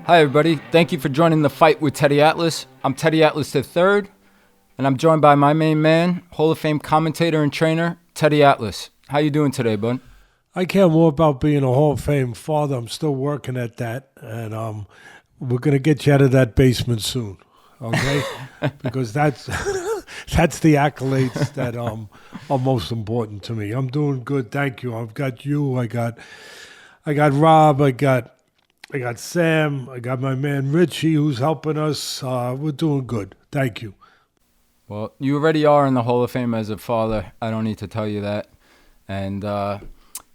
Hi, everybody. Thank you for joining the fight with Teddy Atlas. I'm Teddy Atlas III, and I'm joined by my main man, Hall of Fame commentator and trainer, Teddy Atlas. How you doing today, bud? I care more about being a Hall of Fame father. I'm still working at that, and we're going to get you out of that basement soon, okay? Because that's that's the accolades that are most important to me. I'm doing good, thank you. I've got you, I got Rob, I got Sam, I got my man Richie who's helping us. We're doing good, thank you. Well, you already are in the Hall of Fame as a father. I don't need to tell you that. And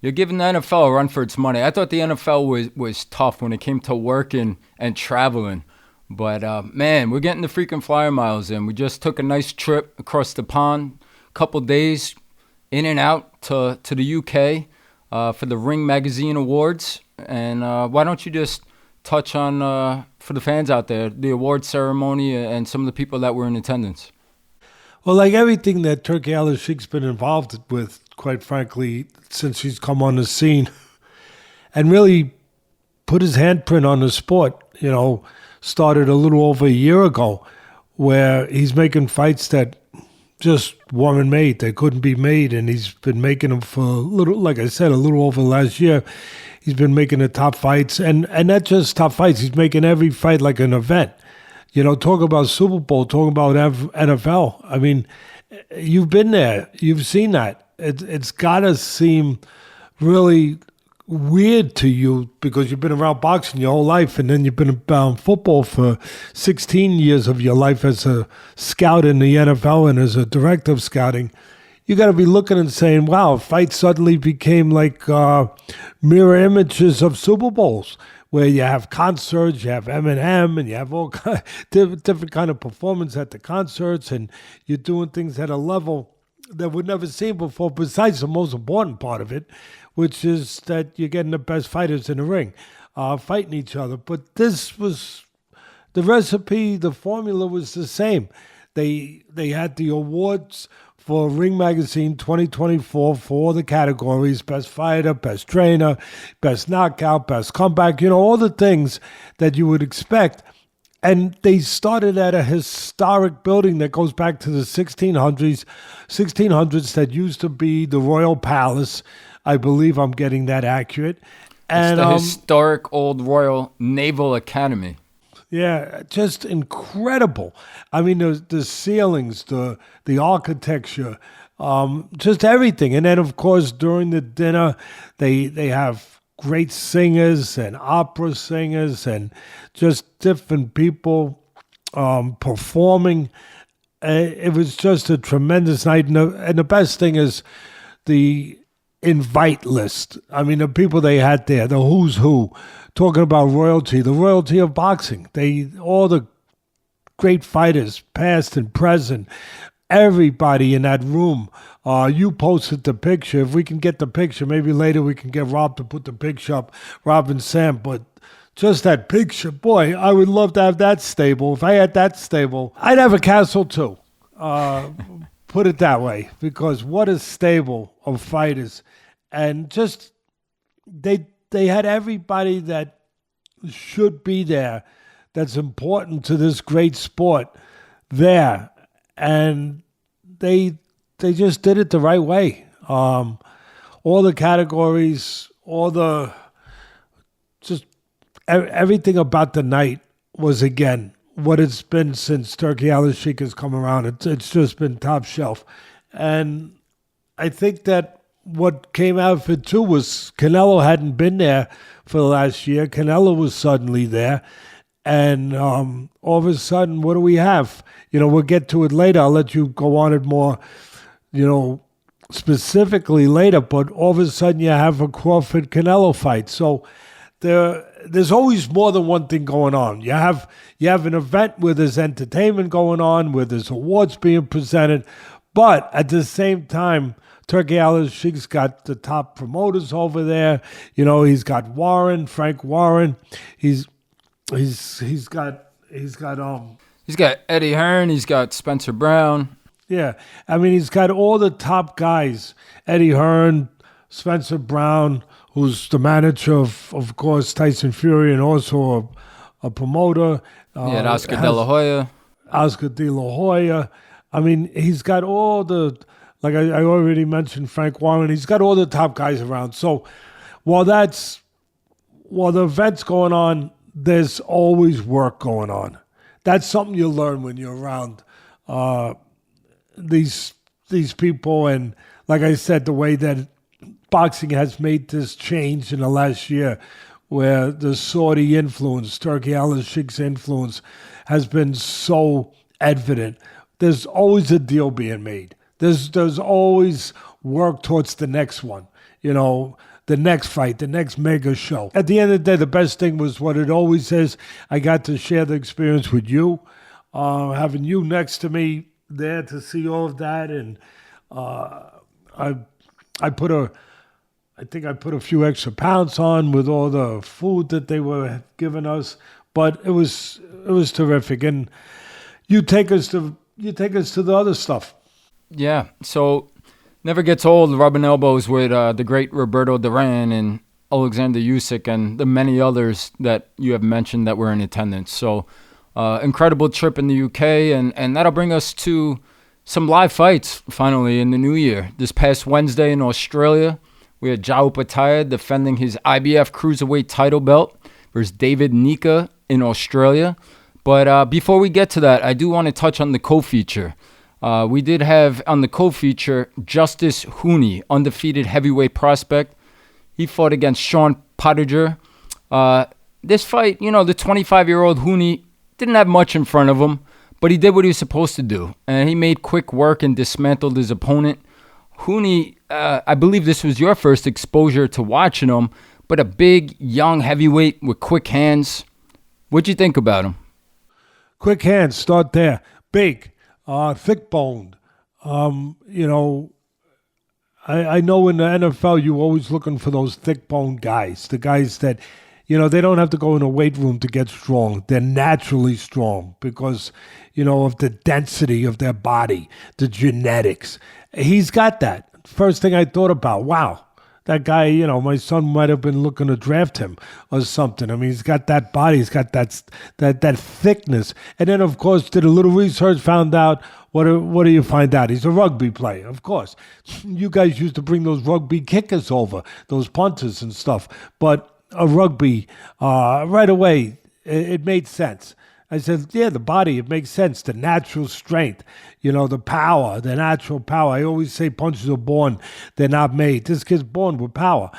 you're giving the NFL a run for its money. I thought the NFL was tough when it came to working and traveling. But, man, we're getting the freaking flyer miles in. We just took a nice trip across the pond, a couple days in and out to the UK for the Ring Magazine Awards. And why don't you just touch on, for the fans out there, the award ceremony and some of the people that were in attendance? Well, like everything that Turkey Al-Sheikh's been involved with, quite frankly, since he's come on the scene and really put his handprint on the sport, started a little over a year ago, where he's making fights that just weren't made. They couldn't be made, and he's been making them for a little over last year. He's been making the top fights, and not just top fights. He's making every fight like an event. Talk about Super Bowl, talk about NFL. I mean, you've been there. You've seen that. It's got to seem really weird to you because you've been around boxing your whole life, and then you've been around football for 16 years of your life as a scout in the NFL and as a director of scouting. You got to be looking and saying, wow, fights suddenly became like mirror images of Super Bowls, where you have concerts, you have Eminem, and you have all kind of different kind of performance at the concerts, and you're doing things at a level that we've never seen before, besides the most important part of it, which is that you're getting the best fighters in the ring fighting each other. But this was the recipe, the formula was the same. They had the awards for Ring Magazine 2024 for all the categories: best fighter, best trainer, best knockout, best comeback, all the things that you would expect. And they started at a historic building that goes back to the 1600s that used to be the Royal Palace. I believe I'm getting that accurate. And it's the historic old Royal Naval Academy. Yeah, just incredible. I mean, the ceilings, the architecture, just everything. And then, of course, during the dinner, they have great singers and opera singers and just different people performing. It was just a tremendous night. And the best thing is the invite list. I mean, the people they had there, the who's who, talking about royalty, the royalty of boxing. All the great fighters, past and present, everybody in that room. You posted the picture. If we can get the picture, maybe later we can get Rob to put the picture up, Rob and Sam. But just that picture, boy, I would love to have that stable. If I had that stable, I'd have a castle too. Put it that way, because what a stable of fighters. And just they had everybody that should be there, that's important to this great sport there. And they just did it the right way. All the categories, everything about the night was, again, what it's been since Turkey Al-Sheikh has come around. It's just been top shelf. And I think that what came out of it too was Canelo hadn't been there for the last year. Canelo was suddenly there. And all of a sudden, what do we have? We'll get to it later. I'll let you go on it more, specifically later. But all of a sudden, you have a Crawford-Canelo fight. So there's always more than one thing going on. You have an event where there's entertainment going on, where there's awards being presented, but at the same time, Turkey Al-Sheikh's got the top promoters over there. He's got Frank Warren. He's got Eddie Hearn. He's got Spencer Brown. Yeah, I mean, he's got all the top guys: Eddie Hearn, Spencer Brown, who's the manager of course, Tyson Fury, and also a promoter. Yeah, Oscar De La Hoya. Oscar De La Hoya. I mean, he's got all the, like I already mentioned, Frank Warren. He's got all the top guys around. So while the event's going on, there's always work going on. That's something you learn when you're around these people. And like I said, the way that boxing has made this change in the last year, where the Saudi influence, Turkey Al-Sheikh's influence, has been so evident. There's always a deal being made. There's always work towards the next one. The next fight, the next mega show. At the end of the day, the best thing was what it always is. I got to share the experience with you, having you next to me there to see all of that, and I think I put a few extra pounds on with all the food that they were giving us, but it was terrific. And you take us to the other stuff. Yeah, so never gets old rubbing elbows with the great Roberto Duran and Alexander Usyk and the many others that you have mentioned that were in attendance. So incredible trip in the UK, and that'll bring us to some live fights finally in the new year. This past Wednesday in Australia, we had Jai Opetaia defending his IBF Cruiserweight title belt versus David Nyika in Australia. But before we get to that, I do want to touch on the co-feature. We did have on the co-feature Justis Huni, undefeated heavyweight prospect. He fought against Shaun Potgieter. This fight, the 25-year-old Huni didn't have much in front of him, but he did what he was supposed to do. And he made quick work and dismantled his opponent. Huni, I believe this was your first exposure to watching him, but a big, young heavyweight with quick hands. What'd you think about him? Quick hands, start there. Big, thick-boned. I know in the NFL you're always looking for those thick-boned guys, the guys that, they don't have to go in a weight room to get strong. They're naturally strong because, of the density of their body, the genetics. He's got that. First thing I thought about, wow, that guy, my son might have been looking to draft him or something. I mean, he's got that body, he's got that thickness. And then, of course, did a little research, found out, what do you find out? He's a rugby player, of course. You guys used to bring those rugby kickers over, those punters and stuff. But a rugby, right away, it made sense. I said, yeah, the body, it makes sense. The natural strength, the power, the natural power. I always say punches are born, they're not made. This kid's born with power.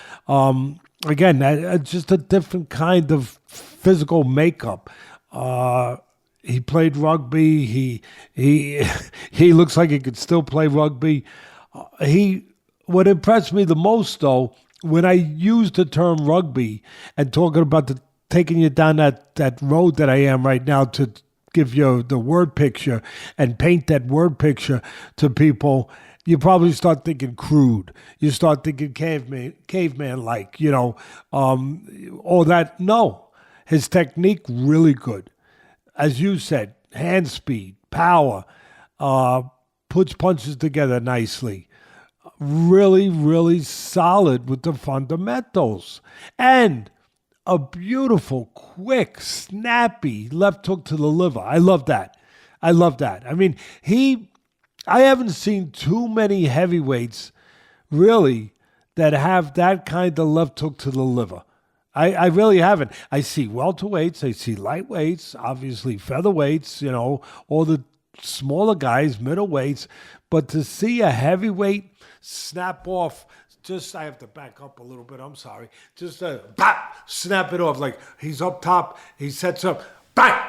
Again, just a different kind of physical makeup. He played rugby. He looks like he could still play rugby. What impressed me the most, though, when I used the term rugby and talking about taking you down that road that I am right now to give you the word picture and paint that word picture to people, you probably start thinking crude. You start thinking caveman-like, all that. No, his technique really good. As you said, hand speed, power, puts punches together nicely. Really, really solid with the fundamentals. And a beautiful, quick, snappy left hook to the liver. I love that. I mean, I haven't seen too many heavyweights, really, that have that kind of left hook to the liver. I really haven't. I see welterweights, I see lightweights, obviously featherweights, all the smaller guys, middleweights. But to see a heavyweight snap off, I have to back up a little bit, I'm sorry. Just snap it off, like he's up top, he sets up, bang!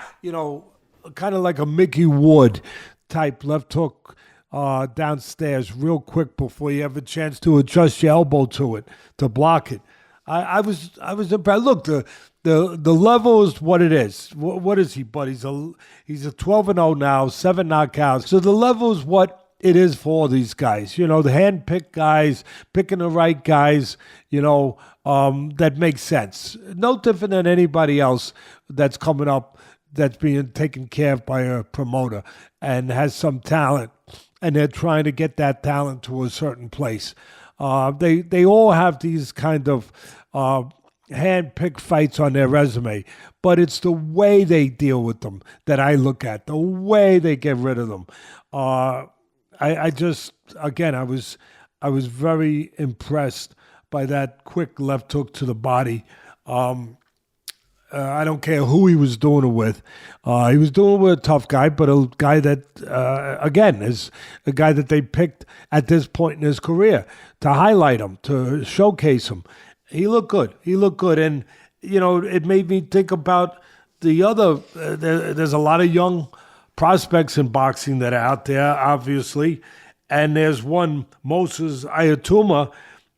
Kind of like a Mickey Wood type left hook downstairs real quick before you have a chance to adjust your elbow to it, to block it. I was impressed. Look, the level is what it is. What is he, bud? He's a 12-0 now, 7 knockouts. So the level is what it is for all these guys. The hand-picked guys, picking the right guys, that makes sense. No different than anybody else that's coming up that's being taken care of by a promoter and has some talent, and they're trying to get that talent to a certain place. They all have these kind of hand-picked fights on their resume, but it's the way they deal with them that I look at, the way they get rid of them. I just, again, I was very impressed by that quick left hook to the body. I don't care who he was doing it with. He was doing it with a tough guy, but a guy that, again, is a guy that they picked at this point in his career to highlight him, to showcase him. He looked good. He looked good. And, it made me think about the other, there's a lot of young prospects in boxing that are out there, obviously. And there's one, Moses Ayatuma,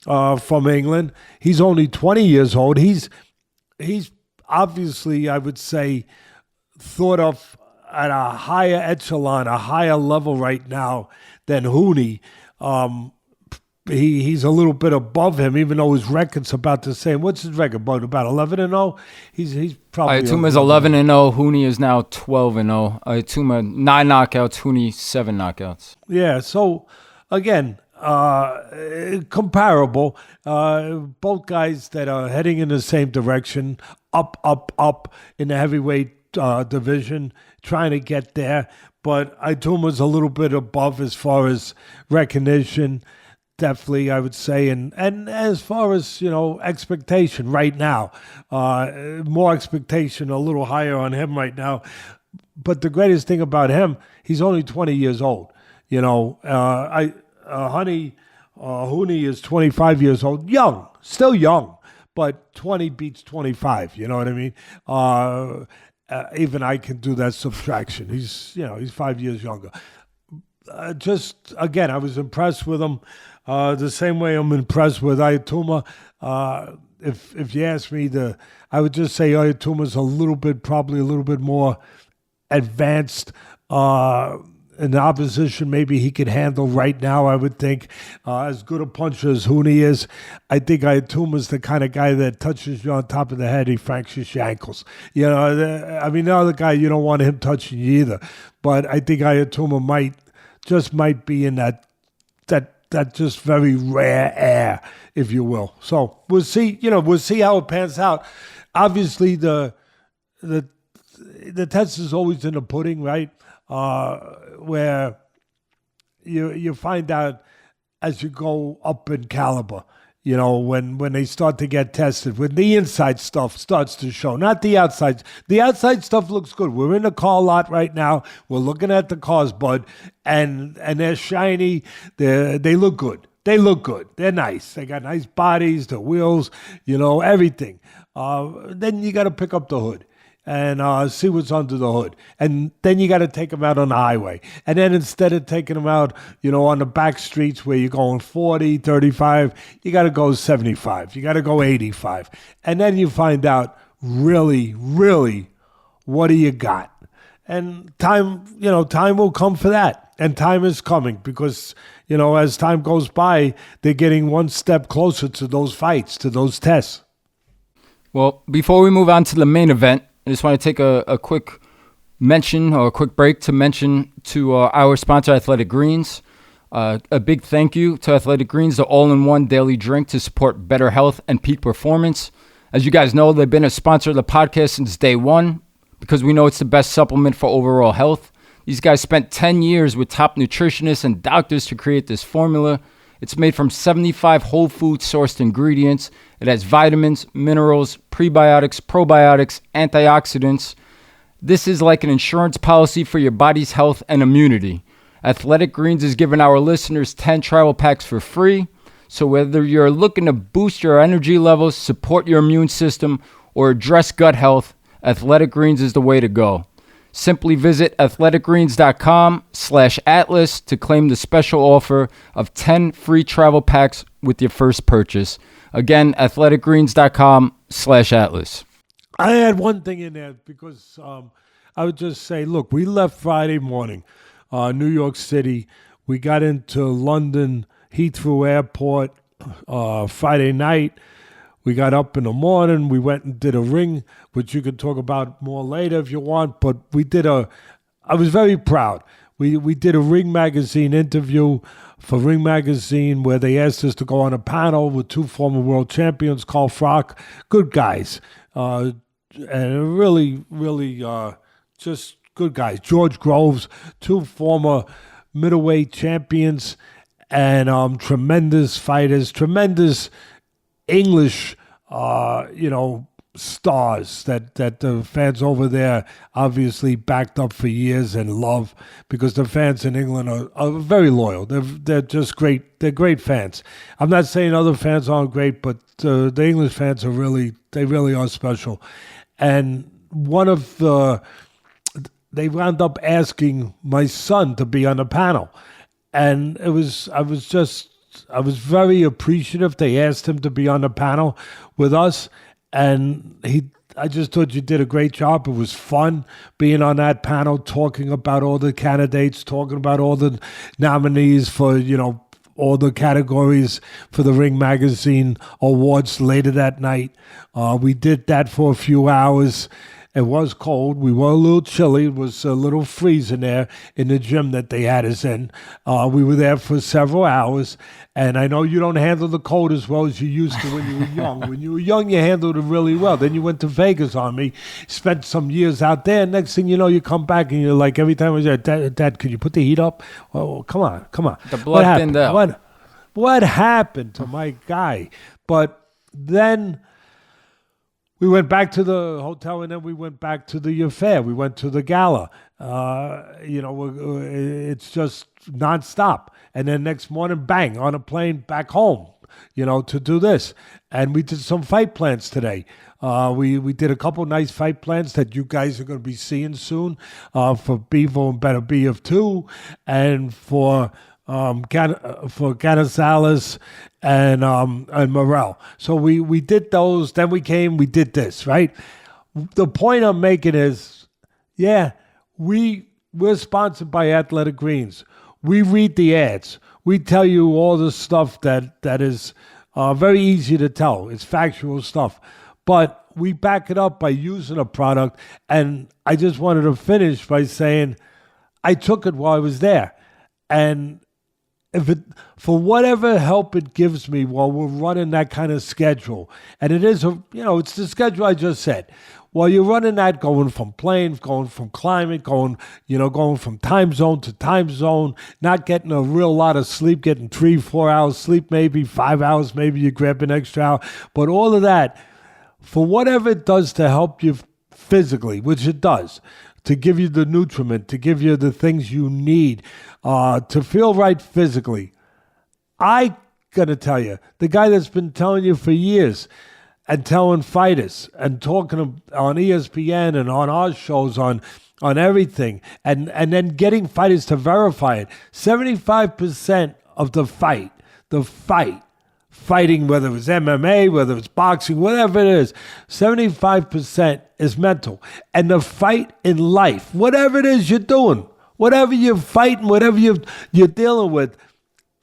from England. He's only 20 years old. He's obviously, I would say, thought of at a higher echelon, a higher level right now than Huni. He's a little bit above him, even though his record's about the same. What's his record? About 11-0. He's probably. Ayatuma's 11-0. Huni is now 12-0. Ayatuma 9 knockouts. Huni 7 knockouts. Yeah. So again, comparable. Both guys that are heading in the same direction, up in the heavyweight division, trying to get there. But Ayatuma's a little bit above as far as recognition. Definitely, I would say, and as far as expectation right now, more expectation, a little higher on him right now. But the greatest thing about him, he's only 20 years old. Huni is 25 years old, still young, but 20 beats 25. You know what I mean? Even I can do that subtraction. He's 5 years younger. Just again, I was impressed with him. The same way I'm impressed with Ayatuma. If you ask me, I would just say Ayatuma's probably a little bit more advanced in the opposition. Maybe he could handle right now. I would think as good a puncher as Huni is. I think Ayatuma's the kind of guy that touches you on top of the head, he fractures your ankles. The other guy, you don't want him touching you either. But I think Ayatuma might be in that just very rare air, if you will. So we'll see. We'll see how it pans out. Obviously, the test is always in the pudding, right? Where you find out as you go up in caliber. When they start to get tested, when the inside stuff starts to show, not the outside. The outside stuff looks good. We're in the car lot right now. We're looking at the cars, bud, and they're shiny. They look good. They look good. They're nice. They got nice bodies, the wheels, everything. Then you got to pick up the hood and see what's under the hood. And then you got to take them out on the highway. And then instead of taking them out, on the back streets where you're going 40, 35, you got to go 75. You got to go 85. And then you find out really, really, what do you got? And time will come for that. And time is coming because, as time goes by, they're getting one step closer to those fights, to those tests. Well, before we move on to the main event, I just want to take a quick mention or a quick break to mention to our sponsor, Athletic Greens. A big thank you to Athletic Greens, the all-in-one daily drink to support better health and peak performance. As you guys know, they've been a sponsor of the podcast since day one because we know it's the best supplement for overall health. These guys spent 10 years with top nutritionists and doctors to create this formula. It's made from 75 whole food sourced ingredients. It has vitamins, minerals, prebiotics, probiotics, antioxidants. This is like an insurance policy for your body's health and immunity. Athletic Greens is giving our listeners 10 travel packs for free. So whether you're looking to boost your energy levels, support your immune system, or address gut health, Athletic Greens is the way to go. Simply visit athleticgreens.com/atlas to claim the special offer of 10 free travel packs with your first purchase. Again, athleticgreens.com/atlas. I had one thing in there because I would just say, look, we left Friday morning, New York City. We got into London Heathrow Airport Friday night. We got up in the morning. We went and did a ring, which you can talk about more later if you want. But I was very proud. We did a Ring Magazine interview for Ring Magazine where they asked us to go on a panel with 2 former world champions, Carl Froch, good guys, and really, just good guys. George Groves, 2 former middleweight champions, and tremendous fighters, tremendous English, stars that the fans over there obviously backed up for years and love, because the fans in England are very loyal. They're just great. They're great fans. I'm not saying other fans aren't great, but the English fans they really are special. And they wound up asking my son to be on the panel, and I was very appreciative. They asked him to be on the panel with us. And I just thought you did a great job. It was fun being on that panel, talking about all the candidates, talking about all the nominees for, all the categories for the Ring Magazine Awards later that night. We did that for a few hours. It was cold. We were a little chilly. It was a little freezing there in the gym that they had us in. We were there for several hours. And I know you don't handle the cold as well as you used to when you were young. When you were young, you handled it really well. Then you went to Vegas on me, spent some years out there. Next thing you know, you come back and you're like, every time I was there, Dad, could you put the heat up? Oh, come on. The blood thinned out. What happened to my guy? But then we went back to the hotel, and then we went back to the affair. We went to the gala. It's just nonstop. And then next morning, bang, on a plane back home, to do this. And we did some fight plans today. We did a couple nice fight plans that you guys are going to be seeing soon for Bevo and Better BF2, and for Canizales and Morel. So we did those. Then we did this, right? The point I'm making is, we're sponsored by Athletic Greens. We read the ads. We tell you all the stuff that is very easy to tell. It's factual stuff. But we back it up by using a product. And I just wanted to finish by saying I took it while I was there. And for whatever help it gives me while we're running that kind of schedule, and it is it's the schedule I just said. While you're running that, going from planes, going from climate, going from time zone to time zone, not getting a real lot of sleep, getting 3-4 hours sleep, maybe 5 hours, maybe you grab an extra hour, but all of that, for whatever it does to help you physically, which it does, to give you the nutriment, to give you the things you need, to feel right physically. I gotta tell you, the guy that's been telling you for years and telling fighters and talking on ESPN and on our shows on everything, and then getting fighters to verify it. 75% of the fighting, whether it's MMA, whether it's boxing, whatever it is, 75% is mental. And the fight in life, whatever it is you're doing, whatever you're fighting, whatever you're dealing with,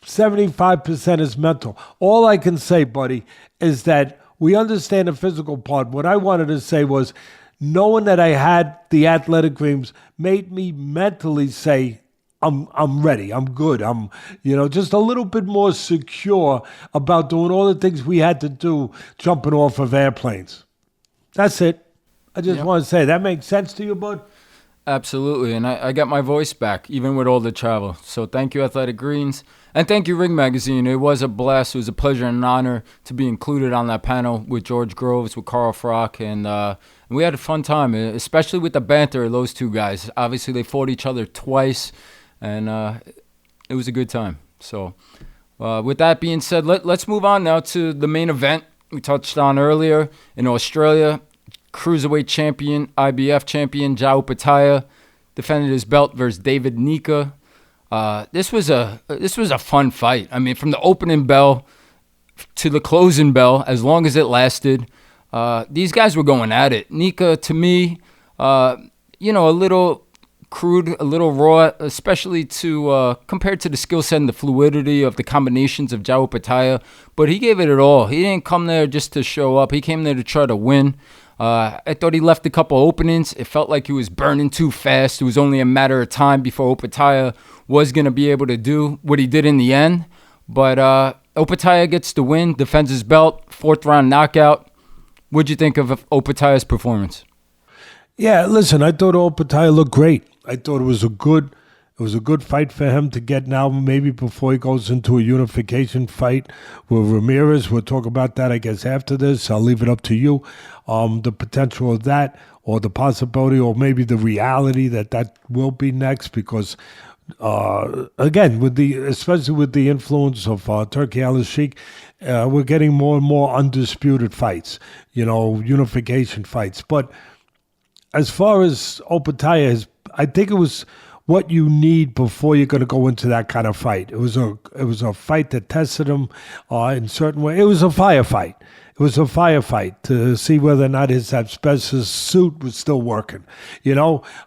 75% is mental. All I can say, buddy, is that we understand the physical part. What I wanted to say was, knowing that I had the Athletic Greens made me mentally say, I'm ready. I'm good. I'm, just a little bit more secure about doing all the things we had to do jumping off of airplanes. That's it. I just want to say, that makes sense to you, bud? Absolutely. And I got my voice back, even with all the travel. So thank you, Athletic Greens. And thank you, Ring Magazine. It was a blast. It was a pleasure and an honor to be included on that panel with George Groves, with Carl Froch. And we had a fun time, especially with the banter of those two guys. Obviously, they fought each other twice. And it was a good time. So with that being said, let's move on now to the main event we touched on earlier in Australia. Cruiserweight champion, IBF champion, Jai Opetaia defended his belt versus David Nyika. This was a fun fight. I mean, from the opening bell to the closing bell, as long as it lasted, these guys were going at it. Nyika, to me, a little crude, a little raw, especially compared to the skill set and the fluidity of the combinations of Jai Opetaia. But he gave it all. He didn't come there just to show up. He came there to try to win. I thought he left a couple openings. It felt like he was burning too fast. It was only a matter of time before Opetaia was going to be able to do what he did in the end. But Opetaia gets the win, defends his belt, 4th round knockout. What'd you think of Opetaia's performance? Yeah, listen, I thought Opetaia looked great. I thought it was a good fight for him to get now, maybe before he goes into a unification fight with Ramirez. We'll talk about that, I guess, after this. I'll leave it up to you. The potential of that, or the possibility, or maybe the reality that will be next, because again, especially with the influence of Turki Al-Sheikh, we're getting more and more undisputed fights, unification fights. But as far as Opetaia, I think it was what you need before you're going to go into that kind of fight. It was a fight that tested him in certain way. It was a firefight. It was a firefight to see whether or not his asbestos suit was still working,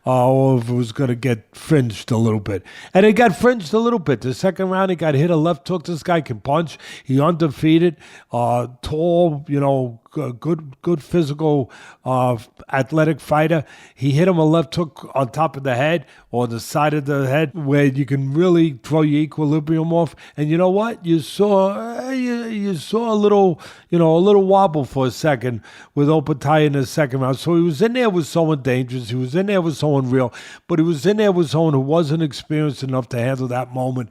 or if it was going to get fringed a little bit. And it got fringed a little bit. The second round, he got hit a left hook. This guy can punch. He undefeated, tall, good physical, athletic fighter. He hit him a left hook on top of the head or the side of the head where you can really throw your equilibrium off. And you know what? You saw a little wobble for a second with Opetaia in the second round. So he was in there with someone dangerous. He was in there with someone real, but he was in there with someone who wasn't experienced enough to handle that moment.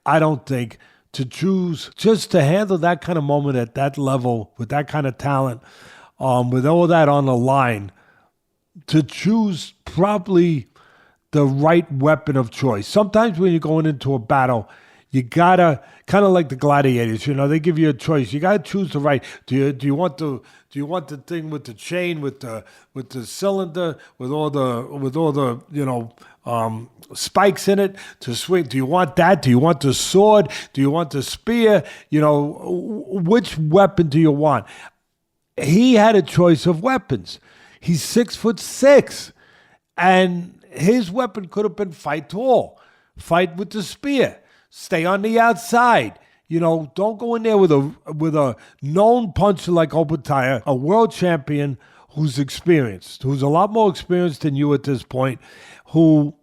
I don't think to choose just to handle that kind of moment at that level with that kind of talent, with all that on the line, to choose probably the right weapon of choice. Sometimes when you're going into a battle, you gotta, kind of like the gladiators, they give you a choice. You gotta choose the right. Do you want the thing with the chain, with the cylinder, with all the spikes in it to swing? Do you want that? Do you want the sword? Do you want the spear? Which weapon do you want? He had a choice of weapons. He's 6'6", and his weapon could have been fight tall, fight with the spear, stay on the outside. Don't go in there with a known puncher like Opetaia, a world champion who's experienced, who's a lot more experienced than you at this point, who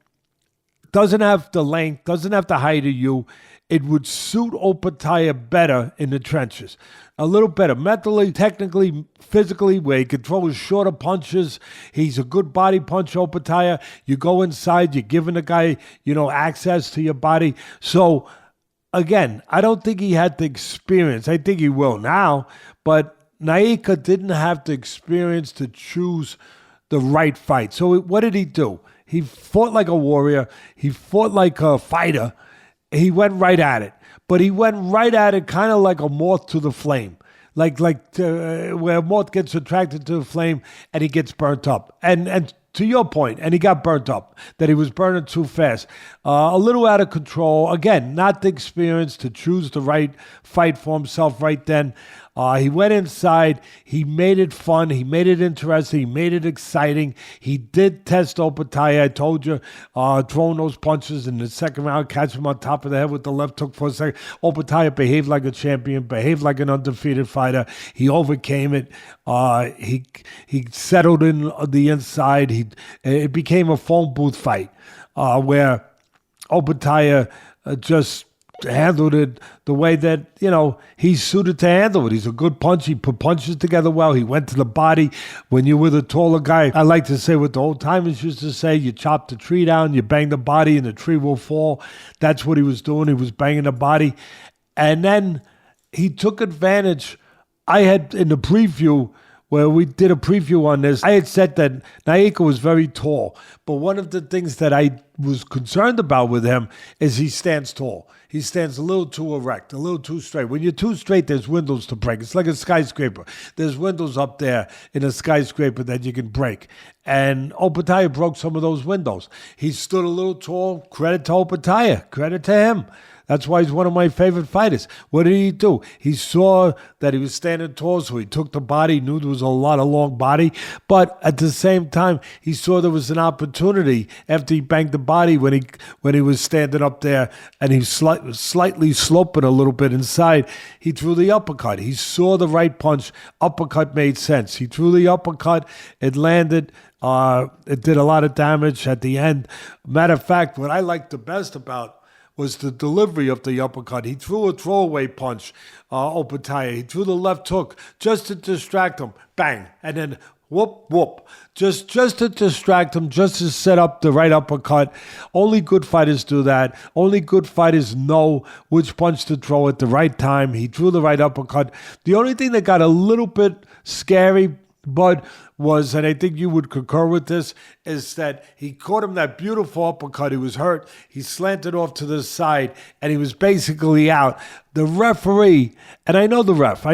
doesn't have the length, doesn't have the height of you. It would suit Opetaia better in the trenches. A little better mentally, technically, physically, where he could throw his shorter punches. He's a good body puncher, Opetaia. You go inside, you're giving the guy, access to your body. So, again, I don't think he had the experience. I think he will now, but Nyika didn't have the experience to choose the right fight. So what did he do? He fought like a warrior. He fought like a fighter. He went right at it. But he went right at it kind of like a moth to the flame. Like where a moth gets attracted to the flame and he gets burnt up. And to your point, and he got burnt up, that he was burning too fast. A little out of control. Again, not the experience to choose the right fight for himself right then. He went inside. He made it fun. He made it interesting. He made it exciting. He did test Opetaia. I told you, throwing those punches in the second round, catch him on top of the head with the left hook for a second. Opetaia behaved like a champion, behaved like an undefeated fighter. He overcame it. He settled in the inside. It became a phone booth fight where Opetaia just handled it the way that, he's suited to handle it. He's a good puncher. He put punches together well. He went to the body. When you're with a taller guy, I like to say what the old timers used to say, you chop the tree down, you bang the body, and the tree will fall. That's what he was doing. He was banging the body. And then he took advantage. I had, in the preview, where we did a preview on this, I had said that Nyika was very tall. But one of the things that I was concerned about with him is he stands tall. He stands a little too erect, a little too straight. When you're too straight, there's windows to break. It's like a skyscraper. There's windows up there in a skyscraper that you can break. And Opetaia broke some of those windows. He stood a little tall. Credit to Opetaia. Credit to him. That's why he's one of my favorite fighters. What did he do? He saw that he was standing tall, so he took the body, knew there was a lot of long body, but at the same time, he saw there was an opportunity after he banged the body when he was standing up there and he was slightly sloping a little bit inside. He threw the uppercut. He saw the right punch. Uppercut made sense. He threw the uppercut. It landed. It did a lot of damage at the end. Matter of fact, what I liked the best about was the delivery of the uppercut. He threw a throwaway punch, Opetaia. He threw the left hook just to distract him. Bang. And then whoop, whoop. Just to distract him, just to set up the right uppercut. Only good fighters do that. Only good fighters know which punch to throw at the right time. He threw the right uppercut. The only thing that got a little bit scary, Bud, was, and I think you would concur with this, is that he caught him that beautiful uppercut. He was hurt. He slanted off to the side, and he was basically out. The referee, and I know the ref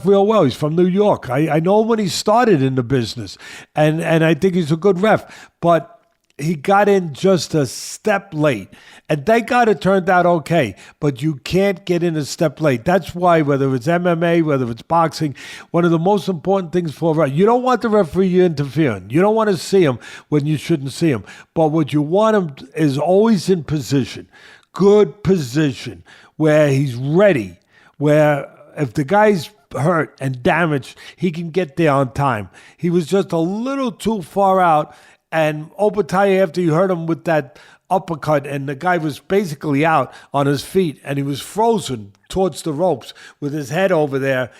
real well. He's from New York. I know him when he started in the business, and I think he's a good ref. But he got in just a step late. And thank God it turned out okay. But you can't get in a step late. That's why, whether it's MMA, whether it's boxing, one of the most important things for a ref, you don't want the referee interfering. You don't want to see him when you shouldn't see him. But what you want him is always in position, good position, where he's ready, where if the guy's hurt and damaged, he can get there on time. He was just a little too far out. And Opetaia, after you hurt him with that uppercut, and the guy was basically out on his feet, and he was frozen towards the ropes with his head over there.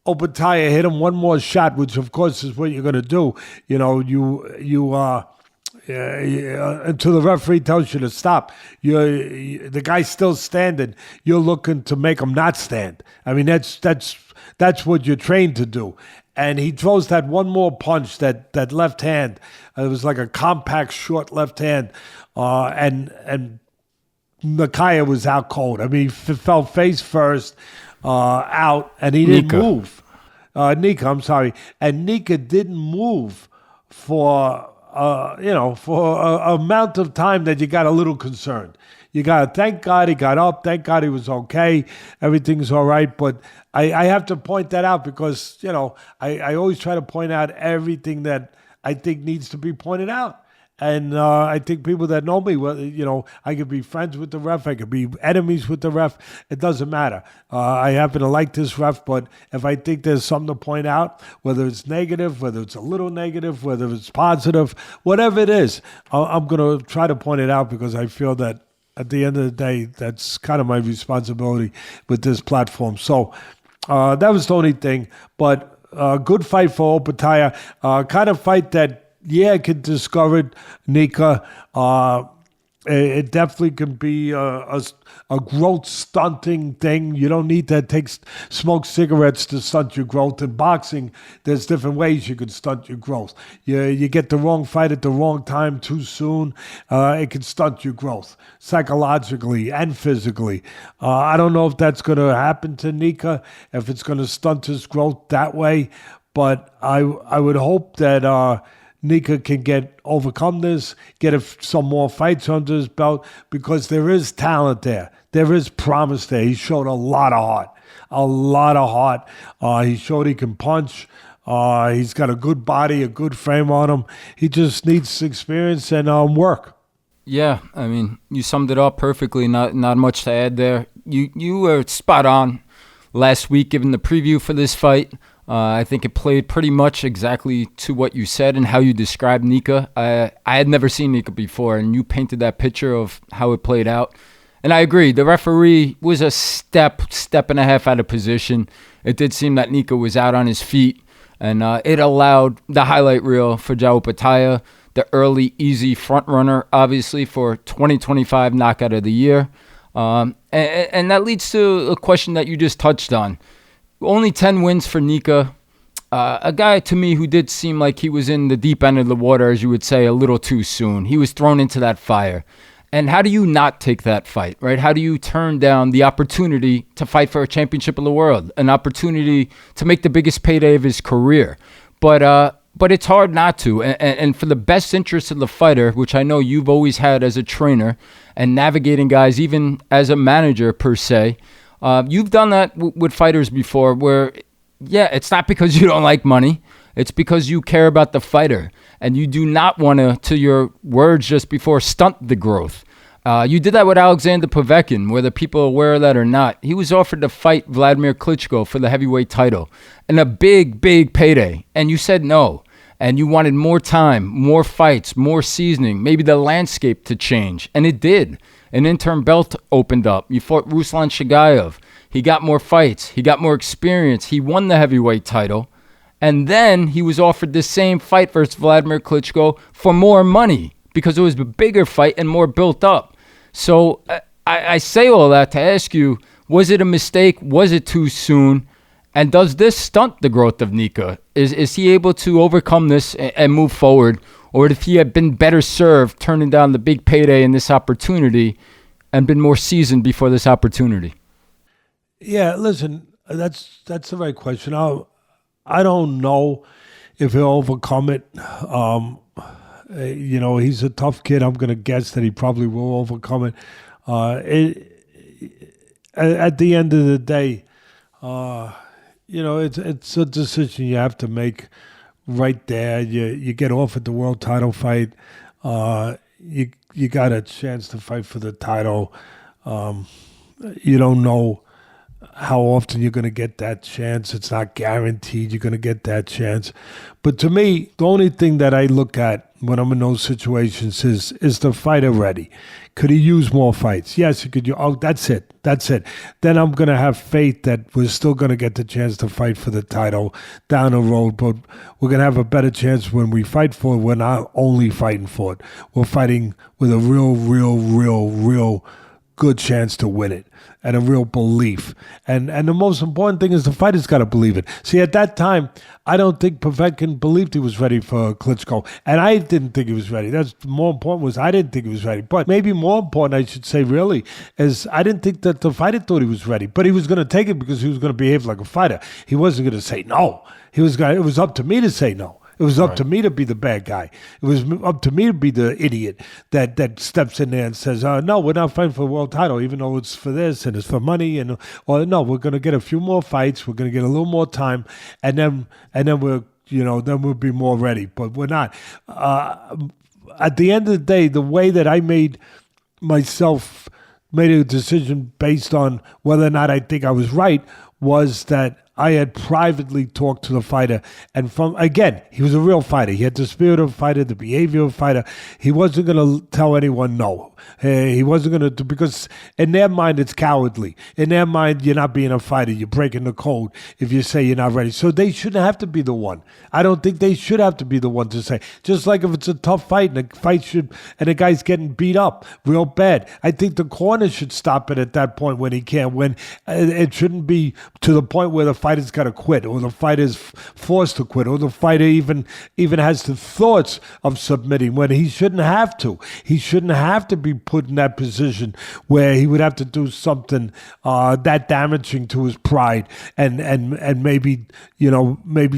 Opetaia hit him one more shot, which of course is what you're going to do. You know, until the referee tells you to stop. The guy's still standing. You're looking to make him not stand. I mean, that's what you're trained to do. And he throws that one more punch, that left hand. It was like a compact, short left hand. And Nyika was out cold. I mean, he fell face first out, and he didn't move. Nyika, I'm sorry. And Nyika didn't move for a amount of time that you got a little concerned. You got to thank God he got up. Thank God he was okay. Everything's all right. But I have to point that out because, I always try to point out everything that I think needs to be pointed out. And I think people that know me, I could be friends with the ref. I could be enemies with the ref. It doesn't matter. I happen to like this ref, but if I think there's something to point out, whether it's negative, whether it's a little negative, whether it's positive, whatever it is, I'm going to try to point it out because I feel that at the end of the day, that's kind of my responsibility with this platform. So that was the only thing. But good fight for Opetaia. Kind of fight that, it could discourage Nyika. It definitely can be a growth stunting thing. You don't need to smoke cigarettes to stunt your growth. In boxing, there's different ways you can stunt your growth. You get the wrong fight at the wrong time too soon. It can stunt your growth psychologically and physically. I don't know if that's going to happen to Nyika, if it's going to stunt his growth that way. But I would hope that Nyika can overcome this, get some more fights under his belt, because there is talent there. There is promise there. He showed a lot of heart. He showed he can punch. He's got a good body, a good frame on him. He just needs experience and work. Yeah, I mean, you summed it up perfectly. Not much to add there. You were spot on last week giving the preview for this fight. I think it played pretty much exactly to what you said and how you described Nyika. I had never seen Nyika before, and you painted that picture of how it played out. And I agree. The referee was a step and a half out of position. It did seem that Nyika was out on his feet, and it allowed the highlight reel for Jai Opetaia, the early, easy front runner, obviously, for 2025 knockout of the year. And that leads to a question that you just touched on. Only 10 wins for Nyika. A guy to me who did seem like he was in the deep end of the water, as you would say, a little too soon. He was thrown into that fire. And how do you not take that fight, right? How do you turn down the opportunity to fight for a championship of the world, an opportunity to make the biggest payday of his career? But but it's hard not to. And for the best interest of the fighter, which I know you've always had as a trainer and navigating guys, even as a manager per se, you've done that with fighters before where, yeah, it's not because you don't like money. It's because you care about the fighter and you do not want to your words just before, stunt the growth. You did that with Alexander Povetkin, whether people are aware of that or not. He was offered to fight Vladimir Klitschko for the heavyweight title and a big, big payday. And you said no. And you wanted more time, more fights, more seasoning, maybe the landscape to change. And it did. An interim belt opened up. You fought Ruslan Shagayev. He got more fights. He got more experience. He won the heavyweight title. And then he was offered the same fight versus Vladimir Klitschko for more money because it was a bigger fight and more built up. So I say all that to ask you, was it a mistake? Was it too soon? And does this stunt the growth of Nyika? Is he able to overcome this and move forward? Or if he had been better served turning down the big payday and this opportunity and been more seasoned before this opportunity? Yeah, listen, that's the right question. I don't know if he'll overcome it. He's a tough kid. I'm going to guess that he probably will overcome it. At the end of the day, it's a decision you have to make right there. You get offered the world title fight. You got a chance to fight for the title. You don't know how often you're going to get that chance. It's not guaranteed you're going to get that chance. But to me, the only thing that I look at when I'm in those situations is the fighter ready? Could he use more fights? Yes, he could. Oh, that's it. Then I'm going to have faith that we're still going to get the chance to fight for the title down the road. But we're going to have a better chance when we fight for it. We're not only fighting for it. We're fighting with a real good chance to win it and a real belief. And the most important thing is the fighter's got to believe it. See, at that time, I don't think Povetkin believed he was ready for Klitschko. And I didn't think he was ready. That's more important was I didn't think he was ready. But maybe more important, I should say, really, is I didn't think that the fighter thought he was ready. But he was going to take it because he was going to behave like a fighter. He wasn't going to say no. It was up to me to say no. It was up to me to be the bad guy. It was up to me to be the idiot that steps in there and says, no, we're not fighting for a world title, even though it's for this and it's for money. Or no, we're going to get a few more fights. We're going to get a little more time. And then we'll be more ready. But we're not. At the end of the day, the way that I made a decision based on whether or not I think I was right was that I had privately talked to the fighter, and he was a real fighter. He had the spirit of a fighter, the behavior of a fighter. He wasn't going to tell anyone no. He wasn't going to, because in their mind, it's cowardly. In their mind, you're not being a fighter. You're breaking the code if you say you're not ready. So they shouldn't have to be the one. I don't think they should have to be the one to say. Just like if it's a tough fight and the guy's getting beat up real bad, I think the corner should stop it at that point when he can. When it shouldn't be to the point where the fighter's got to quit, or the fighter's forced to quit, or the fighter even has the thoughts of submitting when he shouldn't have to. He shouldn't have to be put in that position where he would have to do something that damaging to his pride and maybe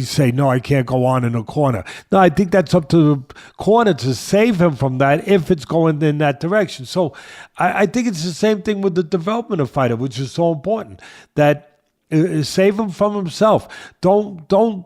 say, no, I can't go on in a corner. No, I think that's up to the corner to save him from that if it's going in that direction. So I think it's the same thing with the development of fighter, which is so important, that save him from himself. Don't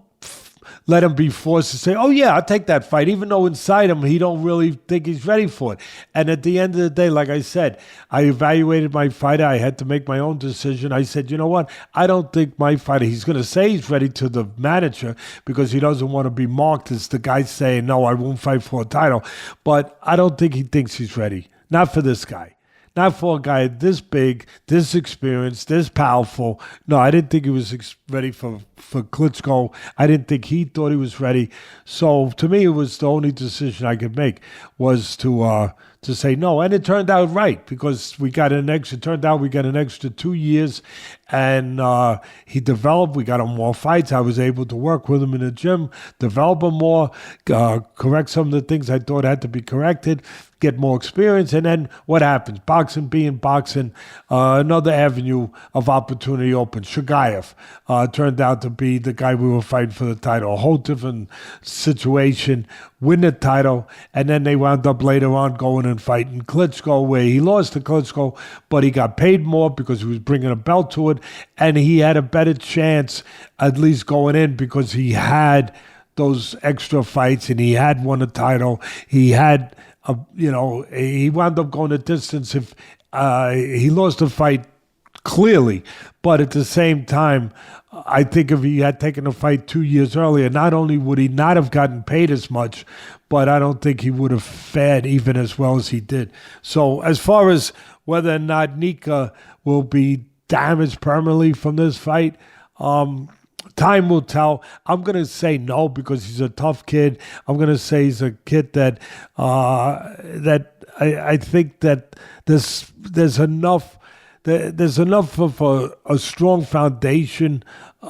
let him be forced to say, oh yeah, I'll take that fight, even though inside him he don't really think he's ready for it. And at the end of the day, like I said, I evaluated my fighter. I had to make my own decision. I said, you know what? I don't think my fighter, he's going to say he's ready to the manager because he doesn't want to be marked as the guy saying, no, I won't fight for a title. But I don't think he thinks he's ready. Not for this guy. Not for a guy this big, this experienced, this powerful. No, I didn't think he was ready for Klitschko. I didn't think he thought he was ready. So to me, it was the only decision I could make was to to say no. And it turned out right, because we got an extra 2 years, and he developed. We got him more fights. I was able to work with him in the gym, develop him more, correct some of the things I thought had to be corrected, get more experience. And then what happens? Boxing being boxing, another avenue of opportunity opens. Shagayev turned out to be the guy we were fighting for the title. A whole different situation, win the title, and then they wound up later on going and fighting Klitschko, where he lost to Klitschko, but he got paid more because he was bringing a belt to it, and he had a better chance at least going in because he had those extra fights and he had won a title. He had, he wound up going the distance. If he lost the fight clearly, but at the same time, I think if he had taken the fight 2 years earlier, not only would he not have gotten paid as much, but I don't think he would have fared even as well as he did. So as far as whether or not Nyika will be damaged permanently from this fight, time will tell. I'm going to say no, because he's a tough kid. I'm going to say he's a kid that I think that there's enough of a strong foundation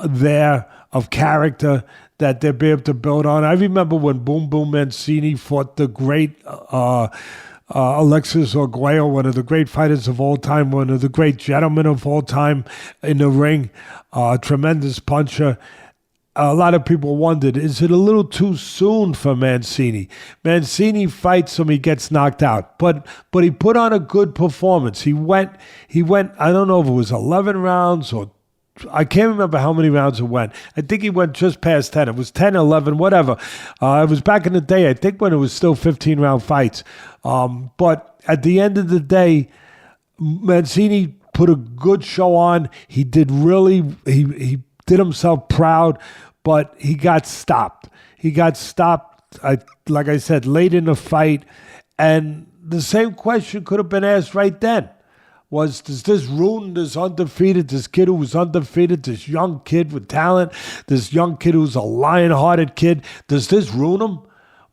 there of character that they'll be able to build on. I remember when Boom Boom Mancini fought the great Alexis Arguello, one of the great fighters of all time, one of the great gentlemen of all time in the ring, tremendous puncher. A lot of people wondered, is it a little too soon for Mancini? Mancini fights him, he gets knocked out. But he put on a good performance. He went, I don't know if it was 11 rounds or I can't remember how many rounds it went. I think he went just past 10. It was 10, 11, whatever. It was back in the day, I think, when it was still 15-round fights. But at the end of the day, Mancini put a good show on. He did he did himself proud, but he got stopped. Like I said, late in the fight. And the same question could have been asked right then. Does this ruin this kid who was undefeated, this young kid with talent, this young kid who's a lion-hearted kid, does this ruin him?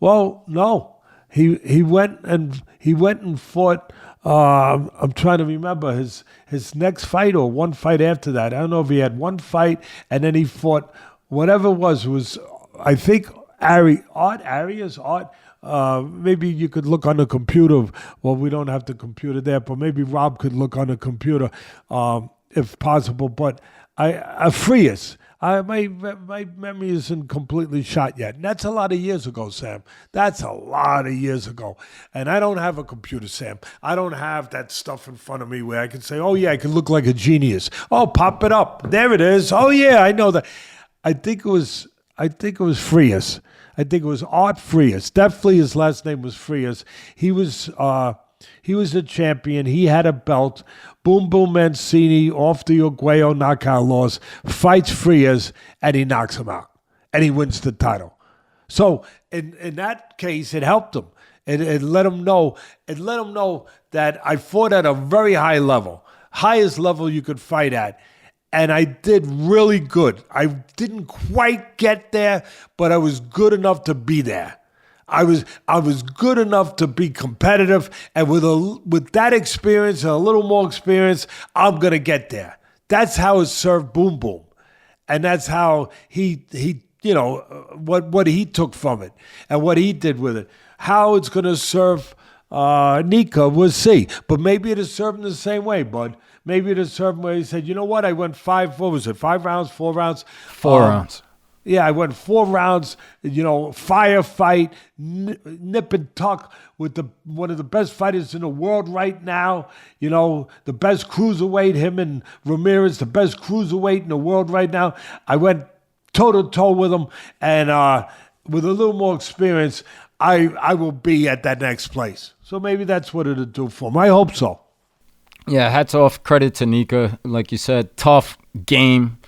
Well, no. He went and fought. I'm trying to remember his next fight or one fight after that. I don't know if he had one fight and then he fought whatever it was I think Arias. Maybe you could look on the computer. Well, we don't have the computer there, but maybe Rob could look on the computer if possible. But Frias. My memory isn't completely shot yet. And that's a lot of years ago, Sam. That's a lot of years ago. And I don't have a computer, Sam. I don't have that stuff in front of me where I can say, oh, yeah, I can look like a genius. Oh, pop it up. There it is. Oh, yeah, I know that. I think it was Frias. I think it was Art Frias. Definitely his last name was Frias. He was the champion. He had a belt. Boom Boom Mancini, off the Arguello knockout loss, fights Frias, and he knocks him out. And he wins the title. So in that case, it helped him. It let him know. It let him know that I fought at a very high level, highest level you could fight at. And I did really good. I didn't quite get there, but I was good enough to be there. I was good enough to be competitive, and with that experience and a little more experience, I'm gonna get there. That's how it served Boom Boom, and that's how he what he took from it and what he did with it. How it's gonna serve Nyika, we'll see. But maybe it'll serve him the same way, bud. Maybe it'll serve him where he said, you know what? I went 5 rounds, 4 rounds? 4 rounds. Yeah, I went 4 rounds, firefight, nip and tuck with one of the best fighters in the world right now. The best cruiserweight, him and Ramirez, the best cruiserweight in the world right now. I went toe-to-toe with him, and with a little more experience, I will be at that next place. So maybe that's what it'll do for him. I hope so. Yeah, hats off, credit to Nyika. Like you said, tough game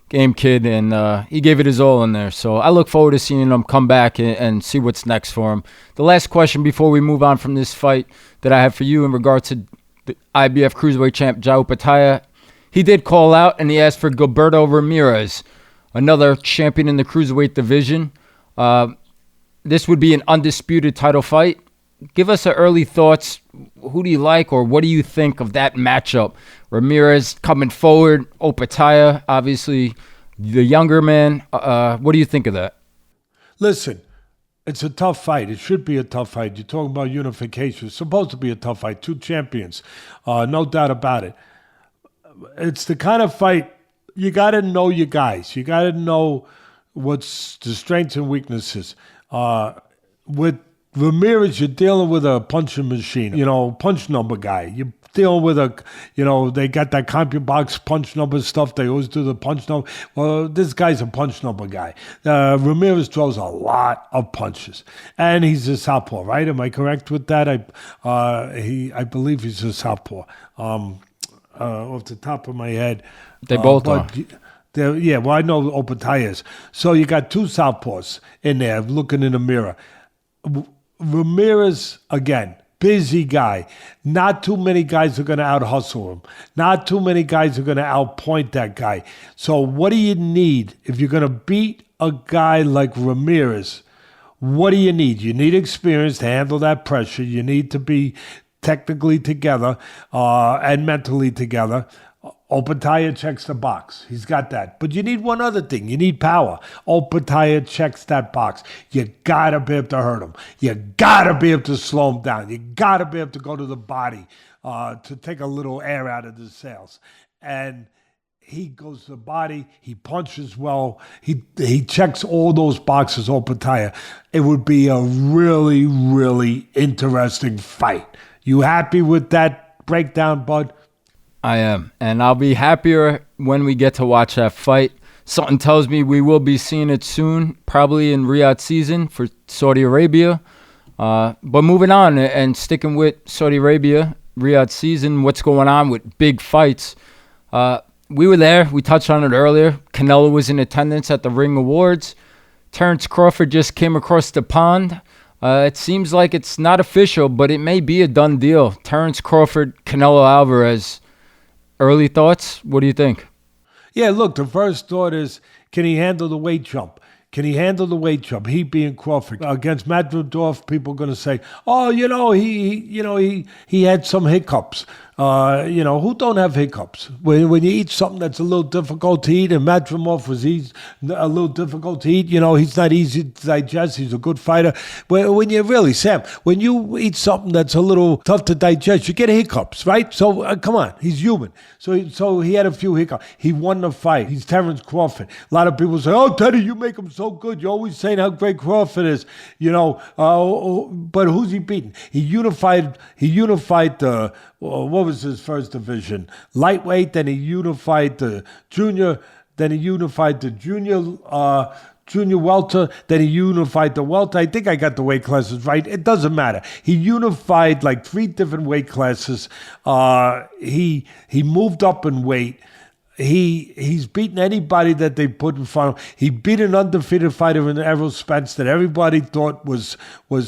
kid, and he gave it his all in there. So I look forward to seeing him come back and see what's next for him. The last question before we move on from this fight that I have for you in regards to the IBF Cruiserweight champ Jai Opetaia, he did call out and he asked for Gilberto Ramirez, another champion in the Cruiserweight division. This would be an undisputed title fight. give us early thoughts. Who do you like, or what do you think of that matchup? Ramirez coming forward, Opetaia, obviously the younger man. What do you think of that? Listen, it's a tough fight. It should be a tough fight. You're talking about unification. It's supposed to be a tough fight. Two champions, no doubt about it. It's the kind of fight you got to know your guys. You got to know what's the strengths and weaknesses. With Ramirez, you're dealing with a punching machine, punch number guy. You're dealing with they got that CompuBox punch number stuff. They always do the punch number. Well, this guy's a punch number guy. Ramirez throws a lot of punches, and he's a southpaw, right? Am I correct with that? I believe he's a southpaw. Off the top of my head, they both are. Yeah, well, I know Opetaia is. So you got two southpaws in there looking in the mirror. Ramirez, again, busy guy. Not too many guys are going to out-hustle him. Not too many guys are going to outpoint that guy. So what do you need if you're going to beat a guy like Ramirez? What do you need? You need experience to handle that pressure. You need to be technically together and mentally together. Opetaia checks the box. He's got that. But you need one other thing. You need power. Opetaia checks that box. You got to be able to hurt him. You got to be able to slow him down. You got to be able to go to the body to take a little air out of the sails. And he goes to the body. He punches well. He checks all those boxes, Opetaia. It would be a really, really interesting fight. You happy with that breakdown, bud? I am, and I'll be happier when we get to watch that fight. Something tells me we will be seeing it soon, probably in Riyadh season for Saudi Arabia. But moving on and sticking with Saudi Arabia, Riyadh season, what's going on with big fights? We were there. We touched on it earlier. Canelo was in attendance at the Ring Awards. Terence Crawford just came across the pond. It seems like it's not official, but it may be a done deal. Terence Crawford, Canelo Alvarez. Early thoughts? What do you think? Yeah, look, the first thought is, can he handle the weight jump? Can he handle the weight jump? He being Crawford against Madridov, people are going to say, "Oh, he had some hiccups." Who don't have hiccups? When you eat something that's a little difficult to eat, and Madrimov was a little difficult to eat. He's not easy to digest. He's a good fighter. When you eat something that's a little tough to digest, you get hiccups, right? So come on, he's human. So he had a few hiccups. He won the fight. He's Terence Crawford. A lot of people say, "Oh, Teddy, you make him so good. You're always saying how great Crawford is." But who's he beating? He unified the. What was his first division? Lightweight. Then he unified the junior. Then he unified the junior welter. Then he unified the welter. I think I got the weight classes right. It doesn't matter. He unified like 3 different weight classes. He moved up in weight. He's beaten anybody that they put in front of him. He beat an undefeated fighter in Errol Spence that everybody thought was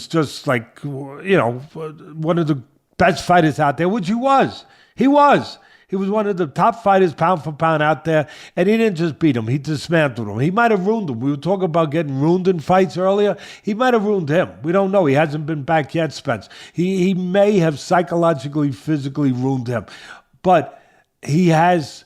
just like one of the best fighters out there, which he was. He was one of the top fighters pound for pound out there, and he didn't just beat him. He dismantled him. He might have ruined him. We were talking about getting ruined in fights earlier. He might have ruined him. We don't know. He hasn't been back yet, Spence. He may have psychologically, physically ruined him. But he has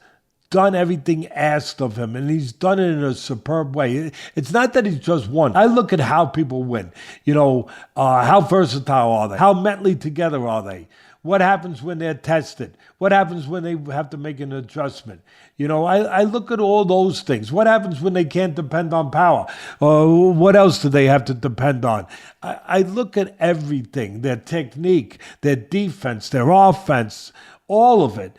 done everything asked of him, and he's done it in a superb way. It's not that he's just won. I look at how people win. How versatile are they? How mentally together are they? What happens when they're tested? What happens when they have to make an adjustment? I look at all those things. What happens when they can't depend on power? What else do they have to depend on? I look at everything, their technique, their defense, their offense, all of it.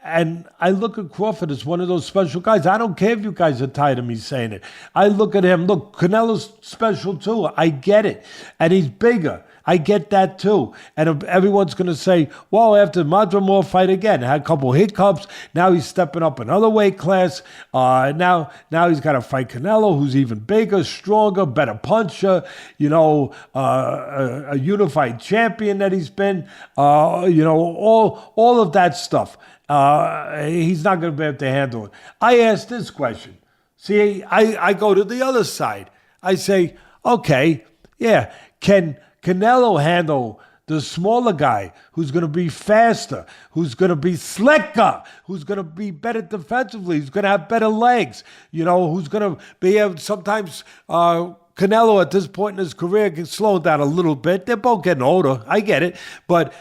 And I look at Crawford as one of those special guys. I don't care if you guys are tired of me saying it. I look at him. Look, Canelo's special too. I get it. And he's bigger. I get that too. And everyone's going to say, well, after Madrimov fight again, had a couple hiccups. Now he's stepping up another weight class. Now he's got to fight Canelo, who's even bigger, stronger, better puncher, a unified champion that he's been, all of that stuff. He's not going to be able to handle it. I asked this question. See, I go to the other side. I say, okay, yeah, can Canelo handle the smaller guy who's going to be faster, who's going to be slicker, who's going to be better defensively, who's going to have better legs, who's going to be able sometimes Canelo at this point in his career can slow down a little bit. They're both getting older. I get it. But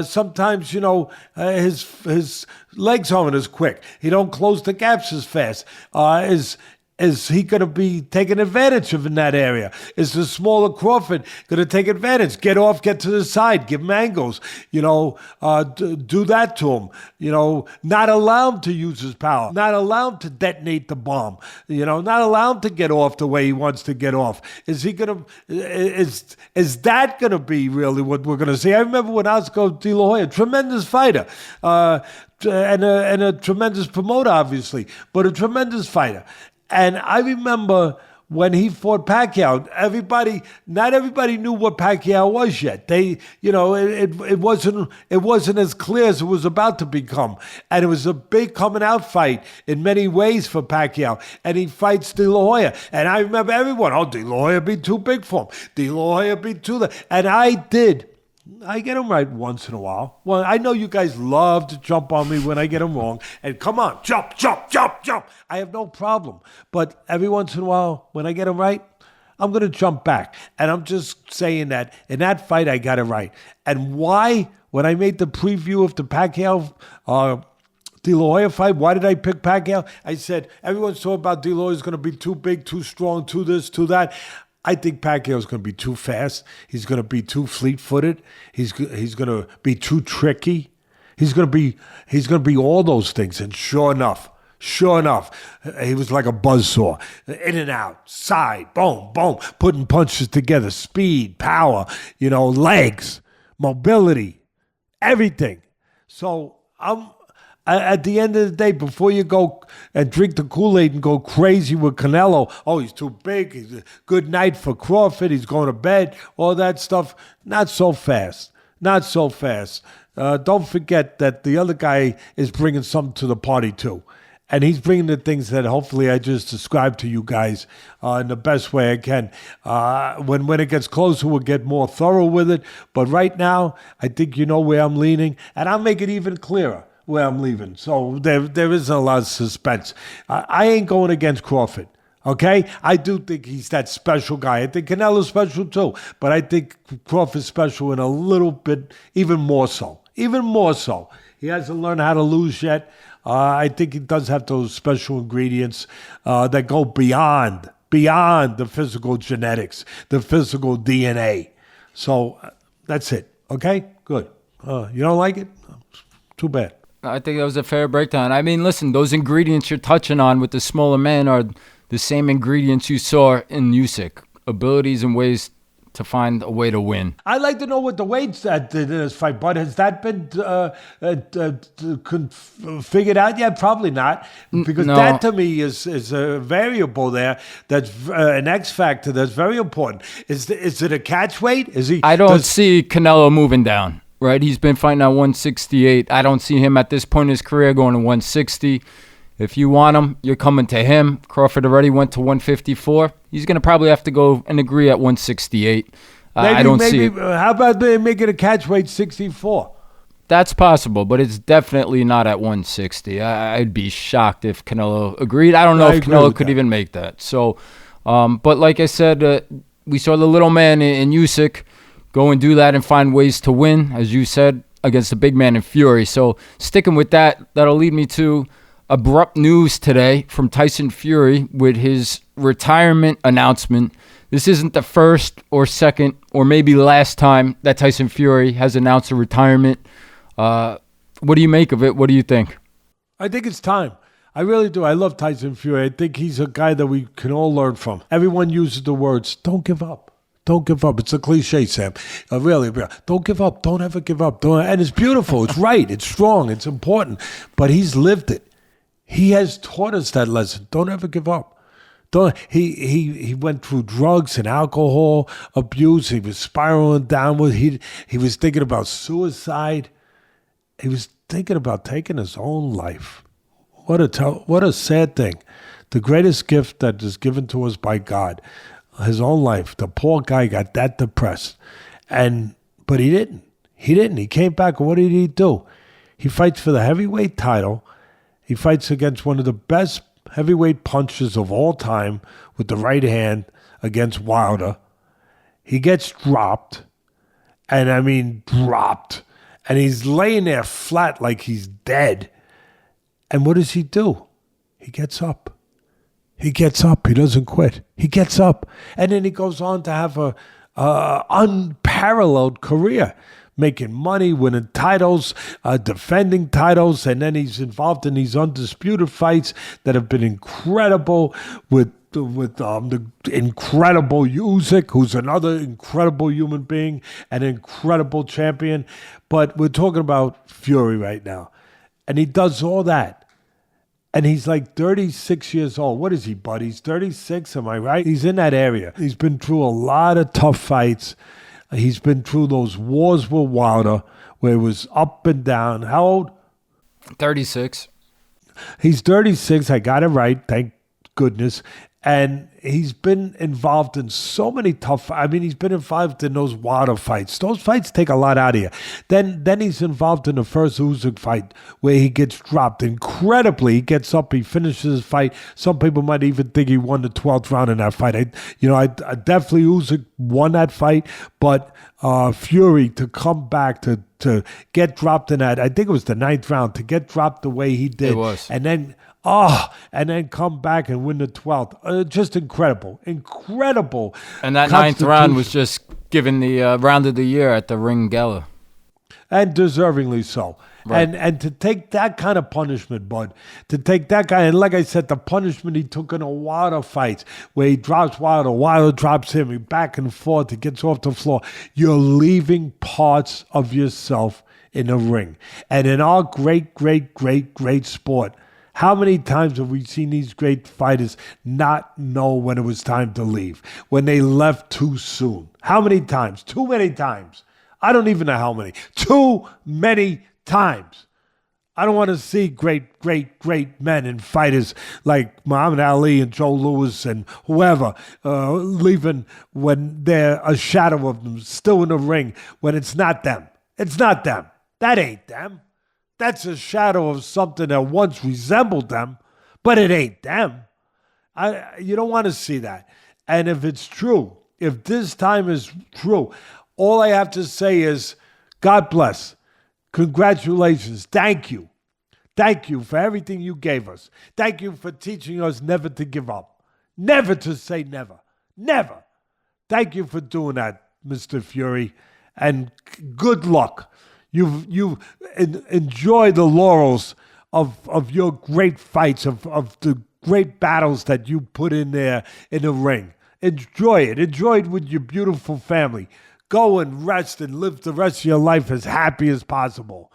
sometimes, his legs aren't as quick. He don't close the gaps as fast. Is he going to be taken advantage of in that area? Is the smaller Crawford going to take advantage? Get off, get to the side, give him angles, do that to him, not allow him to use his power, not allow him to detonate the bomb, not allow him to get off the way he wants to get off. Is that going to be really what we're going to see? I remember when Oscar De La Hoya, tremendous fighter, and a tremendous promoter, obviously, but a tremendous fighter. And I remember when he fought Pacquiao, not everybody knew what Pacquiao was yet. It wasn't as clear as it was about to become. And it was a big coming out fight in many ways for Pacquiao. And he fights De La Hoya. And I remember everyone, De La Hoya be too big for him. De La Hoya be too... And I get him right once in a while. Well, I know you guys love to jump on me when I get him wrong. And come on, jump. I have no problem. But every once in a while, when I get him right, I'm going to jump back. And I'm just saying that in that fight, I got it right. And why, when I made the preview of the Pacquiao De La Hoya fight, why did I pick Pacquiao? I said, everyone's talking about De La Hoya's going to be too big, too strong, too this, too that. I think Pacquiao's going to be too fast. He's going to be too fleet-footed. He's going to be too tricky. He's going to be all those things. And sure enough, he was like a buzzsaw, in and out, side, boom, boom, putting punches together, speed, power, legs, mobility, everything. So at the end of the day, before you go and drink the Kool-Aid and go crazy with Canelo, he's too big, he's a good night for Crawford, he's going to bed, all that stuff, not so fast. Don't forget that the other guy is bringing something to the party too. And he's bringing the things that hopefully I just described to you guys in the best way I can. When it gets closer, we'll get more thorough with it. But right now, I think you know where I'm leaning. And I'll make it even clearer where I'm leaving. So there isn't a lot of suspense. I ain't going against Crawford, okay? I do think he's that special guy. I think Canelo's special too, but I think Crawford's special in a little bit, even more so. He hasn't learned how to lose yet. I think he does have those special ingredients that go beyond the physical genetics, the physical DNA. So that's it, okay? Good. You don't like it? Too bad. I think that was a fair breakdown. I mean, listen, those ingredients you're touching on with the smaller man are the same ingredients you saw in Usyk. Abilities and ways to find a way to win. I'd like to know what the weights that did in this fight, but has that been figured out yet? Probably not, because that to me is a variable there. That's an X factor that's very important. Is it a catch weight? I don't see Canelo moving down. Right, he's been fighting at 168. I don't see him at this point in his career going to 160. If you want him, you're coming to him. Crawford already went to 154. He's going to probably have to go and agree at 168. I don't see it. How about they make it a catch weight 64? That's possible, but it's definitely not at 160. I'd be shocked if Canelo agreed. I don't know if Canelo could even make that. So, but like I said, we saw the little man in Usyk go and do that and find ways to win, as you said, against the big man in Fury. So sticking with that, that'll lead me to abrupt news today from Tyson Fury with his retirement announcement. This isn't the first or second or maybe last time that Tyson Fury has announced a retirement. What do you make of it? What do you think? I think it's time. I really do. I love Tyson Fury. I think he's a guy that we can all learn from. Everyone uses the words, don't give up. Don't give up. It's a cliche, Sam. Really. Don't give up. Don't ever give up. And it's beautiful. It's right. It's strong. It's important. But he's lived it. He has taught us that lesson. Don't ever give up. He went through drugs and alcohol abuse. He was spiraling downward. He was thinking about suicide. He was thinking about taking his own life. What a sad thing. The greatest gift that is given to us by God. His own life. The poor guy got that depressed. But he didn't. He didn't. He came back, and what did he do? He fights for the heavyweight title. He fights against one of the best heavyweight punchers of all time with the right hand against Wilder. He gets dropped, and I mean dropped. And he's laying there flat like he's dead. And what does he do? He gets up. He gets up. He doesn't quit. He gets up. And then he goes on to have a unparalleled career, making money, winning titles, defending titles, and then he's involved in these undisputed fights that have been incredible with the incredible Usyk, who's another incredible human being, an incredible champion. But we're talking about Fury right now. And he does all that. And he's like 36 years old. What is he, bud? He's 36, am I right? He's in that area. He's been through a lot of tough fights. He's been through those wars with Wilder where it was up and down. How old? 36. He's 36. I got it right. Thank goodness. And he's been involved in so many tough. I mean, he's been involved in those Wilder fights. Those fights take a lot out of you. Then he's involved in the first Usyk fight where he gets dropped. Incredibly, he gets up, he finishes his fight. Some people might even think he won the 12th round in that fight. I definitely Usyk won that fight, but Fury to come back to get dropped in that, I think it was the 9th round, to get dropped the way he did. It was. And then come back and win the 12th. Just incredible. Incredible. And that 9th round was just given the round of the year at the Ring Gala. And deservingly so. Right. And to take that kind of punishment, bud, to take that kind, and like I said, the punishment he took in a Wilder fight, where he drops Wilder drops him, he back and forth, he gets off the floor. You're leaving parts of yourself in the ring. And in our great, great, great, great sport, how many times have we seen these great fighters not know when it was time to leave, when they left too soon? How many times? Too many times. I don't even know how many. Too many times. I don't want to see great, great, great men and fighters like Muhammad Ali and Joe Louis and whoever leaving when they're a shadow of them, still in the ring, when it's not them. It's not them. That ain't them. That's a shadow of something that once resembled them, but it ain't them. You don't want to see that. And if it's true, if this time is true, all I have to say is, God bless. Congratulations. Thank you. Thank you for everything you gave us. Thank you for teaching us never to give up. Never to say never. Never. Thank you for doing that, Mr. Fury. And good luck. You've enjoyed the laurels of your great fights, of the great battles that you put in there in the ring. Enjoy it. Enjoy it with your beautiful family. Go and rest and live the rest of your life as happy as possible.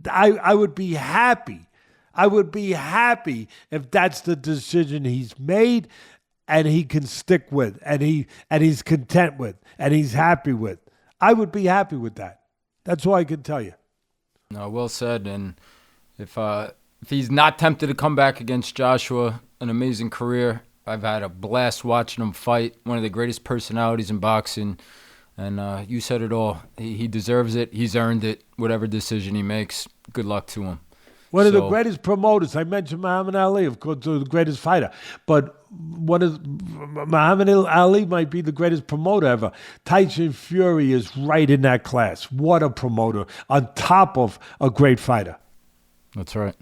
I would be happy. I would be happy if that's the decision he's made and he can stick with and he's content with and he's happy with. I would be happy with that. That's all I can tell you. No, well said. And if he's not tempted to come back against Joshua, an amazing career. I've had a blast watching him fight. One of the greatest personalities in boxing. And you said it all. He deserves it. He's earned it. Whatever decision he makes, good luck to him. One of the greatest promoters. I mentioned Muhammad Ali, of course, the greatest fighter. But Muhammad Ali might be the greatest promoter ever. Tyson Fury is right in that class. What a promoter, on top of a great fighter. That's right.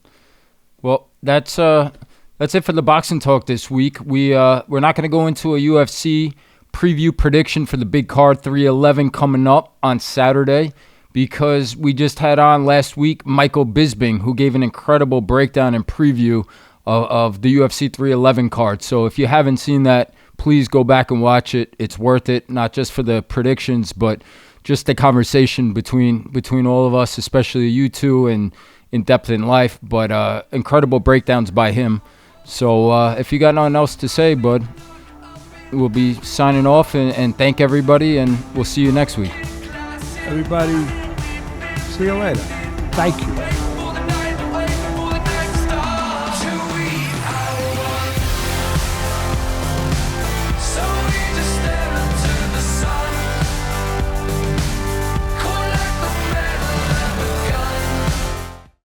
Well, that's it for the boxing talk this week. We're not going to go into a UFC preview prediction for the big card 311 coming up on Saturday, because we just had on last week Michael Bisping, who gave an incredible breakdown and preview of the UFC 311 card. So if you haven't seen that, please go back and watch it. It's worth it, not just for the predictions, but just the conversation between all of us, especially you two, and in depth in life. But incredible breakdowns by him. So if you got nothing else to say, bud, we'll be signing off and thank everybody, and we'll see you next week. Everybody, see you later. Thank you.